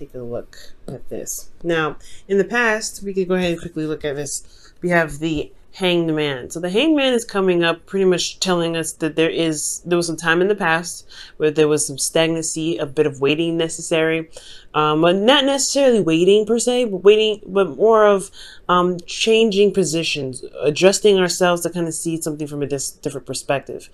take a look at this. Now, in the past, we could go ahead and quickly look at this. We have the Hanged Man. So the Hanged Man is coming up, pretty much telling us that there was some time in the past where there was some stagnancy, a bit of waiting necessary, but not necessarily waiting per se, but more of changing positions, adjusting ourselves to kind of see something from a different perspective.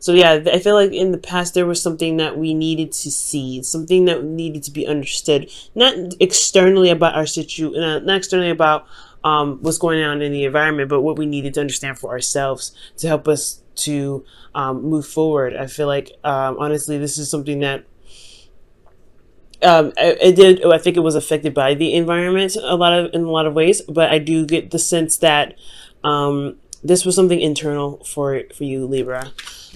So yeah, I feel like in the past there was something that we needed to see, something that needed to be understood, not externally about our situation, not externally about what's going on in the environment, but what we needed to understand for ourselves to help us to move forward. I feel like honestly, this is something that I think it was affected by the environment in a lot of ways, but I do get the sense that this was something internal for you, Libra,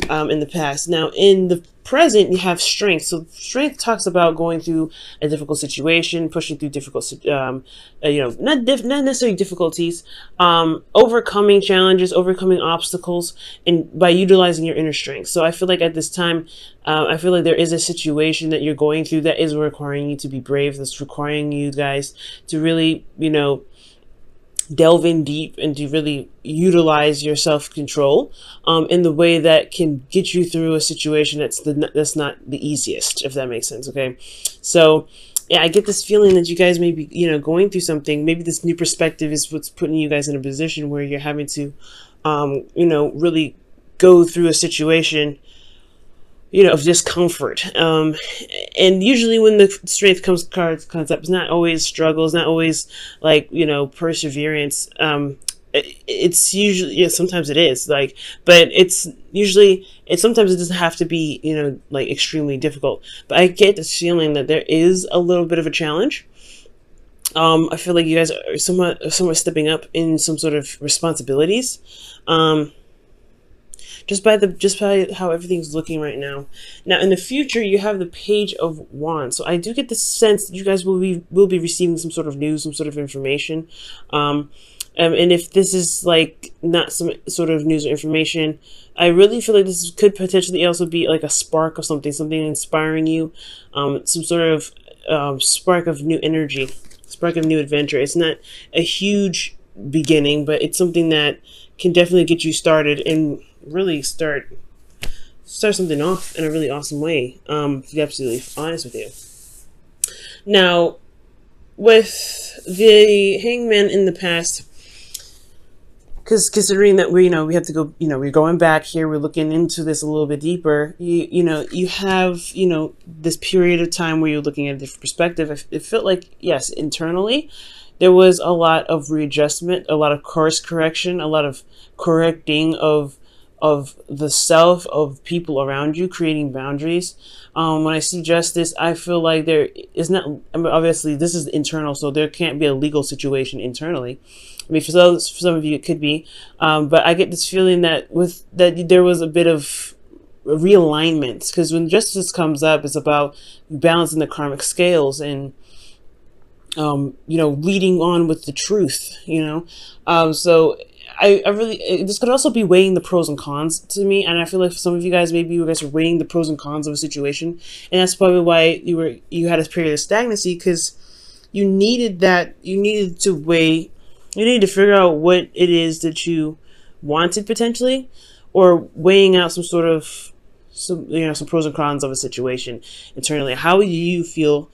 in the past. Now, in the present, you have strength. So strength talks about going through a difficult situation, pushing through difficult, not necessarily difficulties, overcoming challenges, overcoming obstacles, and by utilizing your inner strength. So I feel like at this time, I feel like there is a situation that you're going through that is requiring you to be brave. That's requiring you guys to really, delve in deep and to really utilize your self-control in the way that can get you through a situation that's not the easiest, if that makes sense. Okay, so yeah, I get this feeling that you guys may be going through something. Maybe this new perspective is what's putting you guys in a position where you're having to really go through a situation of discomfort. And usually when the strength comes up, it's not always struggles, not always like, perseverance. It's usually, sometimes it is but sometimes it doesn't have to be, extremely difficult. But I get this feeling that there is a little bit of a challenge. I feel like you guys are somewhat stepping up in some sort of responsibilities. Just by how everything's looking right now. Now, in the future, you have the Page of Wands. So I do get the sense that you guys will be receiving some sort of news, some sort of information. And if this is not some sort of news or information, I really feel like this could potentially also be like a spark of something inspiring you, some sort of spark of new energy, spark of new adventure. It's not a huge beginning, but it's something that can definitely get you started and really start something off in a really awesome way, to be absolutely honest with you. Now, with the Hangman in the past, because considering that we have to go, we're going back here, we're looking into this a little bit deeper, you have this period of time where you're looking at a different perspective. It felt like, yes, internally there was a lot of readjustment, a lot of course correction, a lot of correcting of the self, of people around you, creating boundaries. When I see justice, I feel like there is not, obviously this is internal, so there can't be a legal situation internally. I mean, for some of you it could be, but I get this feeling that there was a bit of realignment, because when justice comes up, it's about balancing the karmic scales and leading on with the truth, so I really, this could also be weighing the pros and cons to me. And I feel like for some of you guys, maybe you guys are weighing the pros and cons of a situation. And that's probably why you had a period of stagnancy, because you needed to weigh, you needed to figure out what it is that you wanted potentially, or weighing out some pros and cons of a situation internally. How do you feel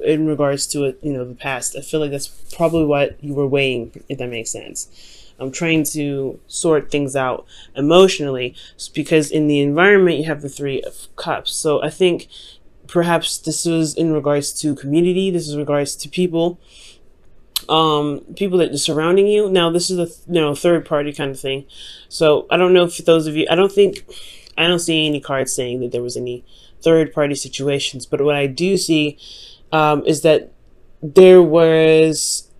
in regards to it, the past? I feel like that's probably what you were weighing, if that makes sense. I'm trying to sort things out emotionally, because in the environment you have the Three of Cups. So I think perhaps this was in regards to community. This is in regards to people that are surrounding you. Now this is a third party kind of thing. So I don't know if those of you, I don't see any cards saying that there was any third party situations, but what I do see is that there was,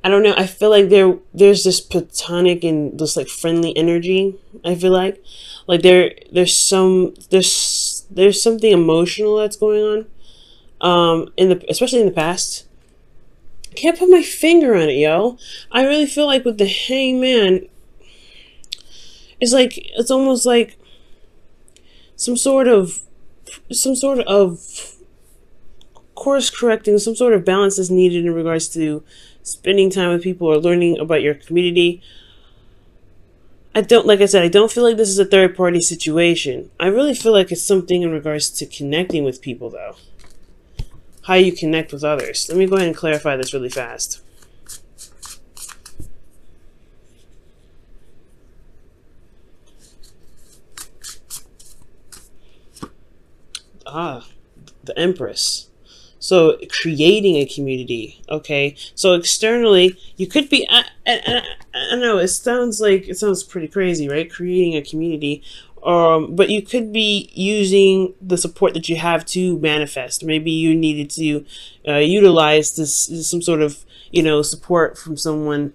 I don't know, I feel like there's this platonic and this friendly energy. I feel like there's something emotional that's going on, especially in the past. I can't put my finger on it, yo. I really feel like with the Hangman, it's almost like some sort of some sort of course correcting, some sort of balance is needed in regards to spending time with people or learning about your community. Like I said, I don't feel like this is a third party situation. I really feel like it's something in regards to connecting with people, though. How you connect with others. Let me go ahead and clarify this really fast. The Empress. So creating a community, okay? So externally, you could be, I know it sounds pretty crazy, right? Creating a community, but you could be using the support that you have to manifest. Maybe you needed to utilize some sort of, support from someone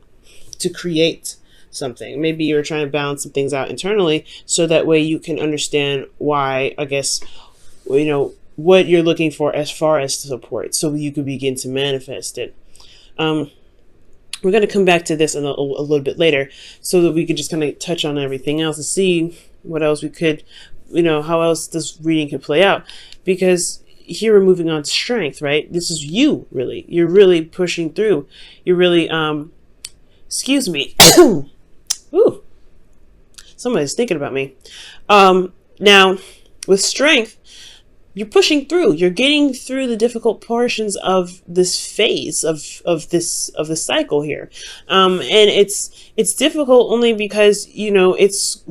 to create something. Maybe you're trying to balance some things out internally, so that way you can understand why, I guess, what you're looking for as far as support, so you could begin to manifest it. We're going to come back to this a little bit later, so that we could just kind of touch on everything else and see what else we could, how else this reading could play out. Because here we're moving on to strength, right? This is you, really. You're really pushing through. You're really, excuse me. Ooh, somebody's thinking about me. Now, with strength, you're pushing through. You're getting through the difficult portions of this phase of the cycle here, and it's difficult only because it's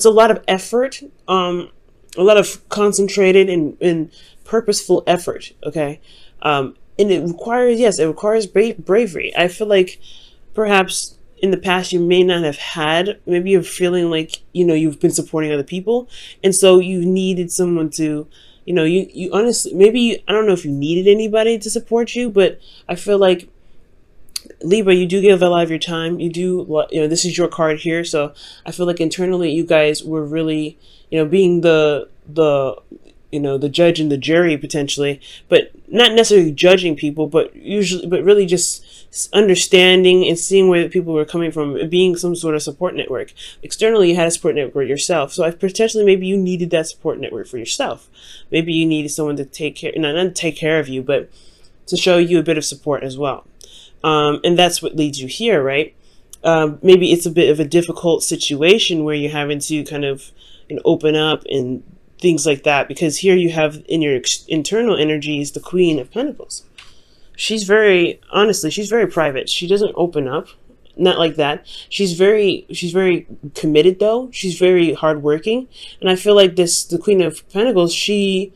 a lot of effort, a lot of concentrated and purposeful effort. Okay, and it requires bravery. I feel like perhaps in the past you may not have had, maybe you're feeling like you've been supporting other people, and so you needed someone to you honestly, maybe, I don't know if you needed anybody to support you, but I feel like Libra, you do give a lot of your time. You do, this is your card here, so I feel like internally you guys were really being the judge and the jury potentially, but not necessarily judging people, but really just understanding and seeing where people were coming from, being some sort of support network. Externally, you had a support network yourself, so potentially maybe you needed that support network for yourself. Maybe you needed someone to take care, not to take care of you, but to show you a bit of support as well. And that's what leads you here, right? Maybe it's a bit of a difficult situation where you're having to kind of open up and things like that, because here you have in your internal energies the Queen of Pentacles. She's very private. She doesn't open up, not like that. She's very committed though. She's very hardworking, and I feel like the Queen of Pentacles, she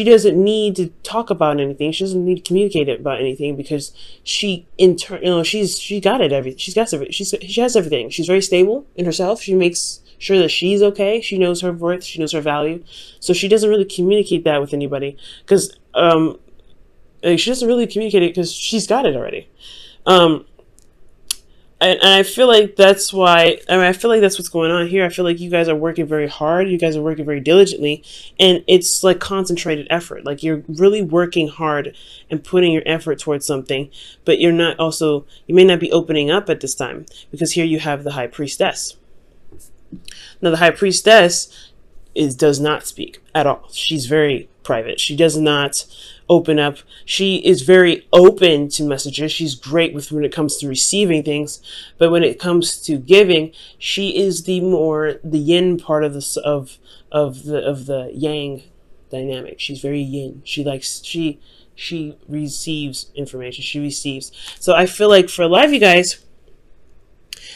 doesn't need to talk about anything. She doesn't need to communicate about anything, because she got it. She has everything. She's very stable in herself. She makes sure that she's okay. She knows her worth. She knows her value. So she doesn't really communicate that with anybody, because she doesn't really communicate it because she's got it already. And I feel like that's why, I feel like that's what's going on here. I feel like you guys are working very hard. You guys are working very diligently, and it's like concentrated effort. Like you're really working hard and putting your effort towards something, but you may not be opening up at this time, because here you have the High Priestess. Now, the High Priestess does not speak at all. She's very private. She does not open up. She is very open to messages. She's great when it comes to receiving things, but when it comes to giving, she is the yin part of the yang dynamic. She's very yin. She receives information. She receives. So I feel like for a lot of you guys,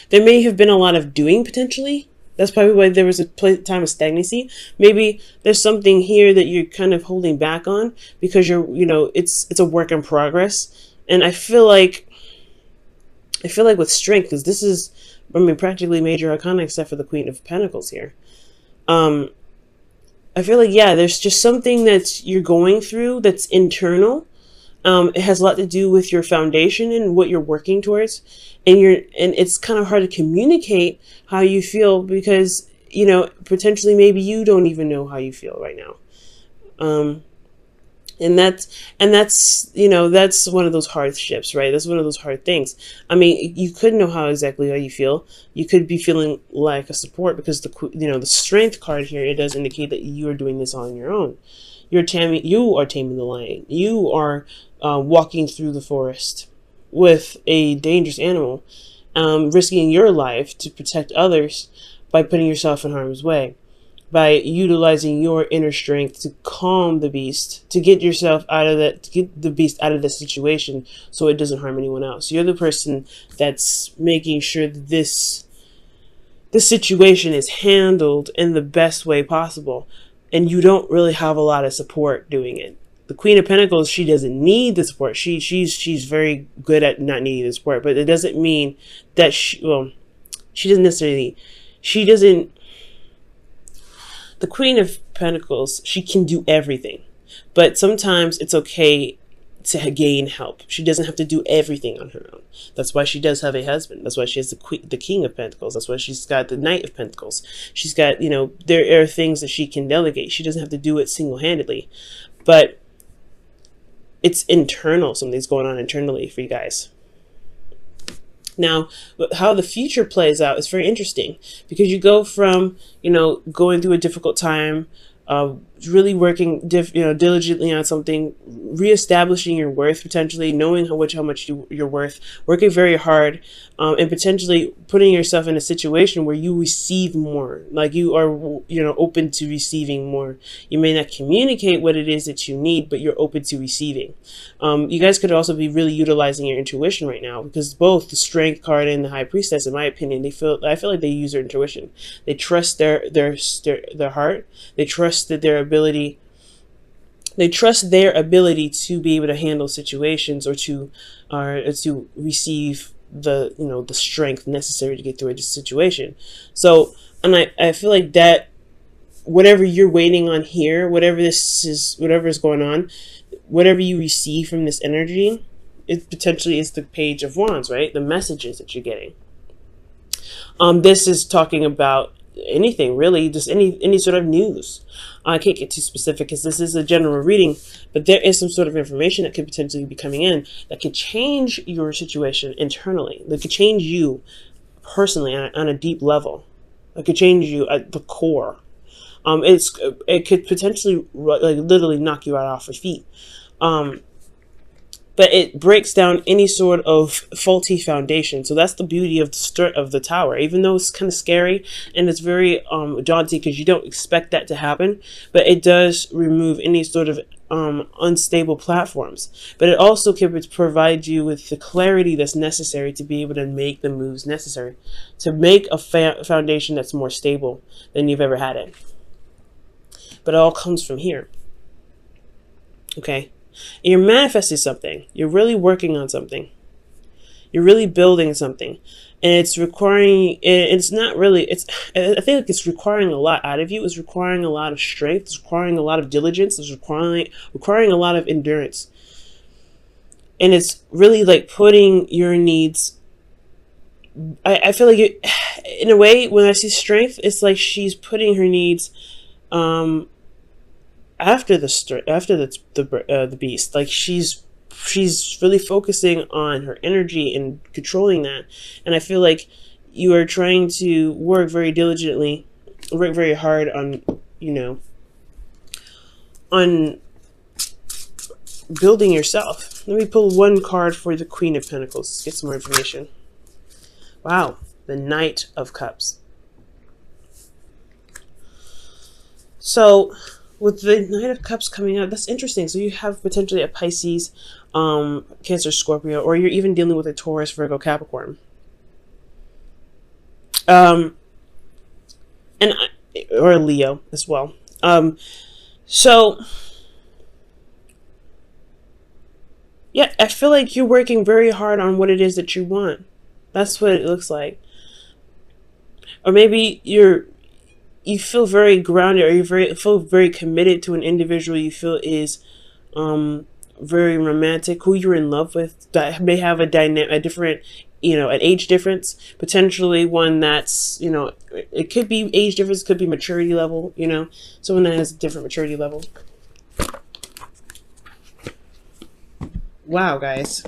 there may have been a lot of doing potentially. That's probably why there was a time of stagnancy. Maybe there's something here that you're kind of holding back on, because it's a work in progress. And I feel like with strength, because this is, practically major arcana except for the Queen of Pentacles here. I feel like, there's just something that you're going through that's internal. It has a lot to do with your foundation and what you're working towards, and it's kind of hard to communicate how you feel, because potentially maybe you don't even know how you feel right now. And that's you know, that's one of those hardships, right? That's one of those hard things. I mean, you could know how you feel. You could be feeling like a support, because the strength card here, it does indicate that you are doing this on your own. You are taming the lion. You are walking through the forest with a dangerous animal, risking your life to protect others by putting yourself in harm's way, by utilizing your inner strength to calm the beast, to get yourself out of that, to get the beast out of the situation so it doesn't harm anyone else. You're the person that's making sure that this situation is handled in the best way possible, and you don't really have a lot of support doing it. The Queen of Pentacles, she doesn't need the support. She's very good at not needing the support, but it doesn't mean that she doesn't necessarily, she doesn't, the Queen of Pentacles, she can do everything, but sometimes it's okay to gain help. She doesn't have to do everything on her own. That's why she does have a husband. That's why she has the King of Pentacles. That's why she's got the Knight of Pentacles. She's got, there are things that she can delegate. She doesn't have to do it single-handedly, but it's internal. Something's going on internally for you guys. Now, how the future plays out is very interesting, because you go from, going through a difficult time, really working, diligently on something, reestablishing your worth, potentially knowing how much you're worth, working very hard, and potentially putting yourself in a situation where you receive more, like you are, open to receiving more. You may not communicate what it is that you need, but you're open to receiving. You guys could also be really utilizing your intuition right now, because both the Strength card and the High Priestess, in my opinion, I feel like they use their intuition. They trust their heart. They trust that their ability to be able to handle situations, or to receive the strength necessary to get through a situation. So, and I feel like that whatever you're waiting on here, whatever is going on, whatever you receive from this energy, it potentially is the Page of Wands, right? The messages that you're getting. This is talking about anything, really, just any sort of news. I can't get too specific because this is a general reading, but there is some sort of information that could potentially be coming in that could change your situation internally. That could change you personally on a deep level. That could change you at the core. It could potentially literally knock you off your feet. But it breaks down any sort of faulty foundation. So that's the beauty of the Tower. Even though it's kind of scary and it's very daunting, because you don't expect that to happen, but it does remove any sort of unstable platforms. But it also can provide you with the clarity that's necessary to be able to make the moves necessary to make a foundation that's more stable than you've ever had it. But it all comes from here. Okay? And you're manifesting something. You're really working on something. You're really building something. And it's requiring, it's not really, I think like it's requiring a lot out of you. It's requiring a lot of strength. It's requiring a lot of diligence. It's requiring a lot of endurance. And it's really like putting your needs, I feel like in a way, when I see strength, it's like she's putting her needs, after the beast. Like she's really focusing on her energy and controlling that. And I feel like you are trying to work very diligently, work very hard on on building yourself. Let me pull one card for the Queen of Pentacles. Let's get some more information. Wow, the Knight of Cups. So with the Knight of Cups coming out, that's interesting. So you have potentially a Pisces, Cancer, Scorpio, or you're even dealing with a Taurus, Virgo, Capricorn. Or a Leo as well. So yeah, I feel like you're working very hard on what it is that you want. That's what it looks like. Or maybe you feel very grounded, or you feel very committed to an individual you feel is very romantic, who you're in love with, that may have a different, an age difference, potentially one that's, it could be age difference, could be maturity level, someone that has a different maturity level. Wow, guys.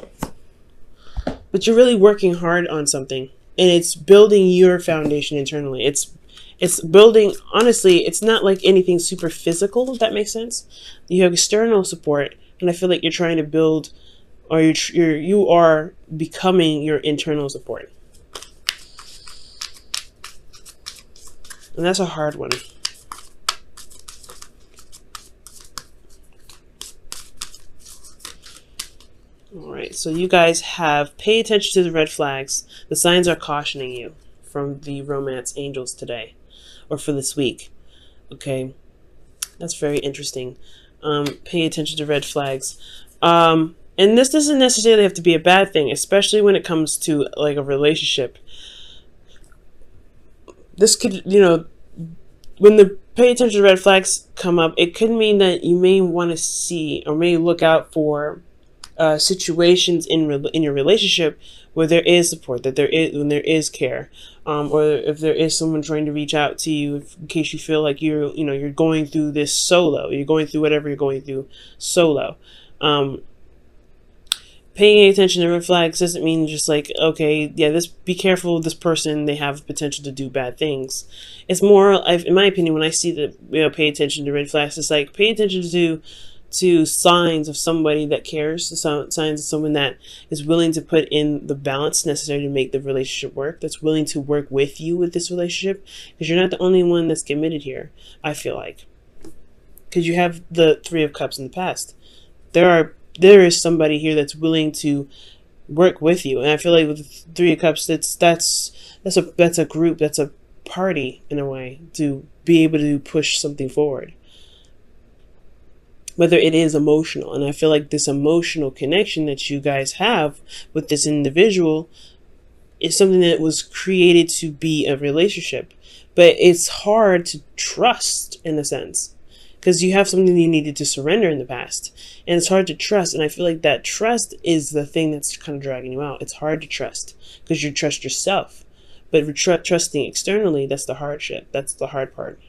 But you're really working hard on something, and it's building your foundation internally. It's building, honestly, it's not like anything super physical, if that makes sense. You have external support, and I feel like you're trying to build, or you are becoming your internal support. And that's a hard one. All right, so you guys have pay attention to the red flags. The signs are cautioning you from the romance angels today, or for this week. Okay, that's very interesting. Pay attention to red flags. And this doesn't necessarily have to be a bad thing, especially when it comes to like a relationship. This could, when the pay attention to red flags come up, it could mean that you may want to see or may look out for situations in your relationship where there is support, that when there is care, or if there is someone trying to reach out to you in case you feel like you're going through this solo, you're going through whatever you're going through solo. Paying attention to red flags doesn't mean just like, okay, yeah, be careful of this person, they have potential to do bad things. It's more, in my opinion, when I see that, pay attention to red flags, it's like pay attention to signs of somebody that cares, signs of someone that is willing to put in the balance necessary to make the relationship work, that's willing to work with you with this relationship, because you're not the only one that's committed here, I feel like. Because you have the Three of Cups in the past. There is somebody here that's willing to work with you, and I feel like with the Three of Cups, that's a group, that's a party in a way to be able to push something forward. Whether it is emotional, and I feel like this emotional connection that you guys have with this individual is something that was created to be a relationship, but it's hard to trust in a sense because you have something you needed to surrender in the past, and it's hard to trust. And I feel like that trust is the thing that's kind of dragging you out. It's hard to trust because you trust yourself, but trusting externally, that's the hardship. That's the hard part.